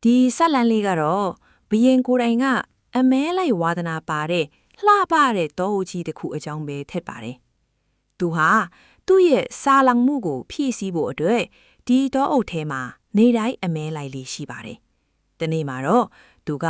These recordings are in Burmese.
ဒီဆက်လန်းလေးကတော့ဘရင်ကိုယ်တိုင်ကအမဲလိုက်ဝါသနာပါတဲ့လှပတဲ့တောအုပ်ကြီးတစ်ခုအကြောင်းပဲထက်ပါတယ်။သူဟာသူ့ရဲ့စာလောင်မှုကိုဖြည့်ဆည်းဖို့အတွက်ဒီတောအုပ်ထဲမှာနေတိုင်းအမဲလိုက်လေးရှိပါတယ်။တနေ့မှာတော့သူက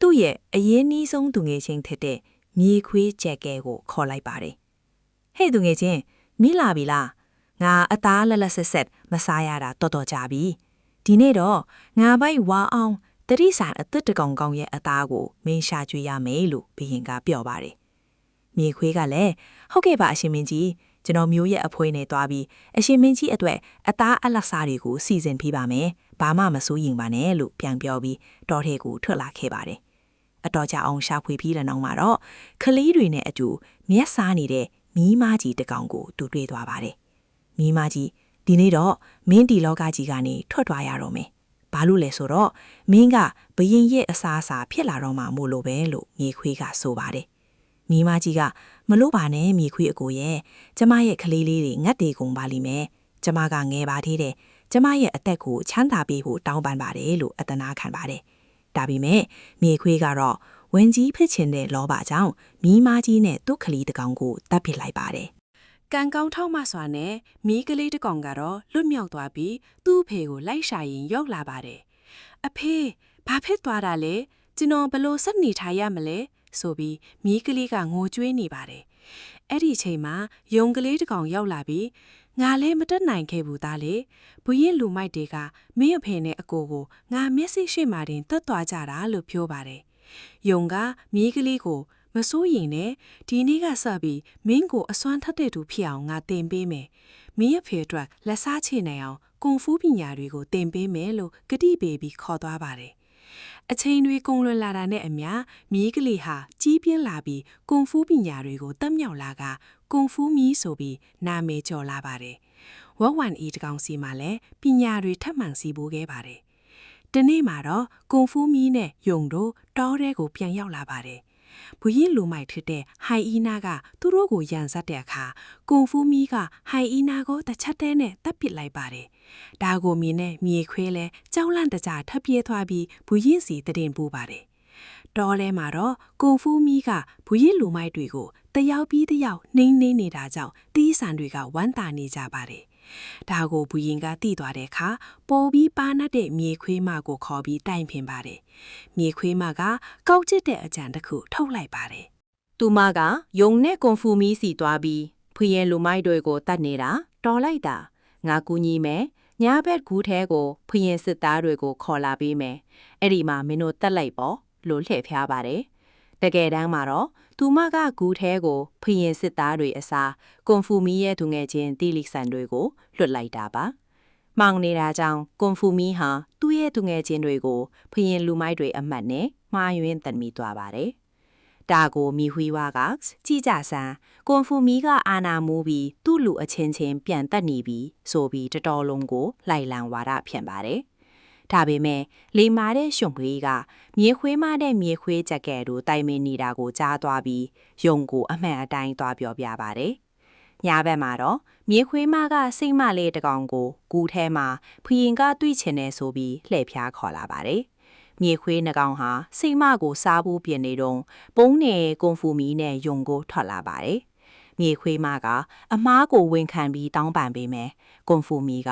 သူ့ရဲ့အရင်နီးဆုံးသူငယ်ချင်းထက်တဲ့မြေခွေးကြက်ကဲကိုခေါ်လိုက်ပါတယ်။ဟဲ့သူငယ်ချင်းမိလာပြီလား။ငါအသားလက်လက်ဆက်ဆက်မစားရတာတော်တော်ကြာပြီ။ဒီနေ့တော့ငါပိုက်ဝါအောင်တတိဆိုင်အသက်တကောင်ကောင်ရဲ့အသားကိုမင်းရှာကျွေးရမယ်လို့ဘရင်ကပြောပါတယ်။မြေခွေးကလည်းဟုတ်ကဲ့ပါအရှင်မင်းကြီးကျွန်တော်မျိုးရဲ့အဖွဲနဲ့တွားပြီးအရှင်မင်းကြီးအတွက်အသားအလက်စားတွေကိုစီစဉ်ပေးပါမယ်။ဘာမှမစိုးရင်ပါနဲ့လို့ပြန်ပြောပြီးတောထဲကိုထွက်လာခဲ့ပါတယ်။အတော်ကြာအောင်ရှာဖွေပြီးတဲ့နောက်မှာတော့ကလေးတွေနဲ့အတူမျက်စားနေတဲ့မီးမကြီးတစ်ကောင်ကိုသူတွေ့သွားပါတယ်။မီးမကြီးဒီနေ့တော့မင်းဒီလောကကြီးကနေထွက်သွားရတော့မယ်။ဘာလို့လဲဆိုတော့မင်းကဘရင်ရဲ့အစားအစာဖြစ်လာတော့မှမို့လို့ပဲလို့မြေခွေးကဆိုပါတယ်။မီးမကြီးကမလို့ပါနဲ့မြေခွေးအကိုရဲ့ကျမရဲ့ကလေးလေးတွေငတ်တေကုန်ပါလိမ့်မယ်။ကျမကငယ်ပါသေးတယ်။ကျမရဲ့အသက်ကိုချမ်းသာပေးဖို့တောင်းပန်ပါတယ်လို့အတနာခံပါတယ်။ဒါပေမဲ့မြေခွေးကတော့ဝင်ကြီးဖြစ်ချင်တဲ့လောဘကြောင့်မီးမကြီးနဲ့သူ့ကလေးတစ်ကောင်ကိုတတ်ပစ်လိုက်ပါတယ်။ကံကောင်းထောက်မစွာနဲ့မီးကလေးတစ်ကောင်ကတော့လွတ်မြောက်သွားပြီးသူ့အဖေကိုလိုက်ရှာရင်ရောက်လာပါတယ်။အဖေဘာဖြစ်သွားတာလဲကျွန်တော်ဘလို့ဆက်နေထားရမလဲဆိုပြီးမီးကလေးကငိုကြွေးနေပါတယ်။အဲ့ဒီအချိန်မှာယုံကလေးတစ်ကောင်ရောက်လာပြီးငါလည်းမတက်နိုင်ခဲ့ဘူးသားလေဘုရင်လူမိုက်တွေကမင်းအဖေနဲ့အကိုကိုငါမျက်စိရှိမှတင်တတ်သွားကြတာလို့ပြောပါတယ်။ယုံကမီးကလေးကိုမစိုးရင်နဲ့ဒီနေ့ကစပြီးမင်းကိုအစွမ်းထက်တဲ့သူဖြစ်အောင်ငါတင်ပေးမယ်။မင်းအဖေအတွက်လက်စားချေနိုင်အောင်ကွန်ဖူးပညာတွေကိုတင်ပေးမယ်လို့ကတိပေးပြီးခေါ်သွားပါတယ်။အချိန်တွေကုန်လွန်လာတာနဲ့အမျှမီးကလေးဟာကြီးပြင်းလာပြီးကွန်ဖူးပညာတွေကိုတက်မြောက်လာကကွန်ဖူးမီးဆိုပြီးနာမည်ကျော်လာပါတယ်။ဝက်ဝမ်အီတကောင်စီမှာလည်းပညာတွေထပ်မံစီပိုးခဲ့ပါတယ်။ဒီနေ့မှာတော့ကွန်ဖူးမီးနဲ့ယုံတို့တောထဲကိုပြန်ရောက်လာပါတယ်။ဘုရင်လူမိုက်ဖြစ်တဲ့ဟိုင်အီနာကသူတို့ကိုရန်ဆက်တဲ့အခါကွန်ဖူးမီးကဟိုင်အီနာကိုတစ်ချက်တည်းနဲ့တပ်ပစ်လိုက်ပါတယ်။ဒါကိုမြင်နဲ့မြေခွေးလဲကြောက်လန့်တကြားထပ်ပြေးသွားပြီးဘုရင်စီတည်ပူပါတယ်။တောထဲမှာတော့ကွန်ဖူးမီးကဘုရင်လူမိုက်တွေကိုတယောက်ပြီးတယောက်နှိမ့်နေတာကြောင့်တီးဆန်တွေကဝမ်းသာနေကြပါတယ်။ဒါကိုဘုရင်ကသိသွားတဲ့အခါပေါ်ပြီးပါနတ်တဲ့မြေခွေးမကိုခေါ်ပြီးတိုင်ပင်ပါတယ်။မြေခွေးမကကောက်ကျစ်တဲ့အကြံတစ်ခုထုတ်လိုက်ပါတယ်။သူမကယုံနဲ့ကွန်ဖူမီးစီသွားပြီးဘုရင်လူမိုက်တွေကိုတတ်နေတာတော်လိုက်တာငါကူညီမယ်ညာဘက်ကူးထဲကိုဘုရင်စစ်သားတွေကိုခေါ်လာပေးမယ်။အဲ့ဒီမှာမင်းတို့တက်လိုက်ပေါ့လို့လှည့်ဖျားပါတယ်။တကယ်တမ်းမှာတော့သူမကဂူထဲကိုဖရင်စစ်သားတွေအစားကွန်ဖူမီရဲ့သူငယ်ချင်းတီလီဆန်တွေကိုလွတ်လိုက်တာပါ။မောင်နေတာကြောင့်ကွန်ဖူမီဟာသူ့ရဲ့သူငယ်ချင်းတွေကိုဖရင်လူမိုက်တွေအမှတ်နဲ့မှားယွင်းတန်မိသွားပါတယ်။ဒါကိုမီဟွီဝါကကြည်ကြဆန်းကွန်ဖူမီကအာနာမူပြီးသူ့လူအချင်းချင်းပြန်တက်နေပြီးဆိုပြီးတတော်လုံးကိုလိုက်လံဝါဒဖြန့်ပါတယ်။ဒါပေမဲ့လေမာတဲ့ရွှွန်ခွေးကမြေခွေးမတဲ့မြေခွေးကြက်ကဲတို့တိုင်မင်နေတာကိုကြားသွားပြီးယုံကိုအမှန်အတိုင်းသွားပြောပြပါတယ်။ညဘက်မှာတော့မြေခွေးမကစိတ်မလေးတကောင်ကိုဂူထဲမှာဖရင်ကတွေ့ချင်နေဆိုပြီးလှည့်ဖျားခေါ်လာပါတယ်။မြေခွေးနှကောင်ဟာစိတ်မကိုစားဖို့ပြင်နေတော့ပုံးနေကွန်ဖူမီနဲ့ယုံကိုထွက်လာပါတယ်။မြေခွေးမကအမားကိုဝန်ခံပြီးတောင်းပန်ပေးမယ်။ကွန်ဖူမီက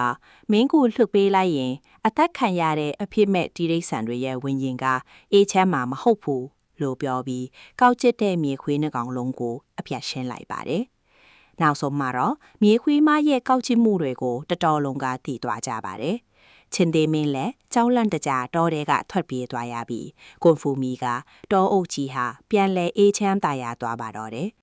မင်းကိုလှုပ်ပေးလိုက်ရင်အသက်ခံရတဲ့အဖြစ်မဲ့တိရိစ္ဆာန်တွေရဲ့ဝิญဉ်ကအေးချမ်းမှာမဟုတ်ဘူးလို့ပြောပြီးကောက်ကျစ်တဲ့မြေခွေးနှကောင်လုံးကိုအပြတ်ရှင်းလိုက်ပါတယ်။နောက်ဆုံးမှာတော့မြေခွေးမရဲ့ကောက်ကျစ်မှုတွေကိုတတော်လုံးကတည်သွားကြပါတယ်။ချင်းသေးမင်းလည်းကြောက်လန့်တကြားတောထဲကထွက်ပြေးသွားရပြီးကွန်ဖူမီကတောအုပ်ကြီးဟာပြန်လဲအေးချမ်းသာရသွားပါတော့တယ်။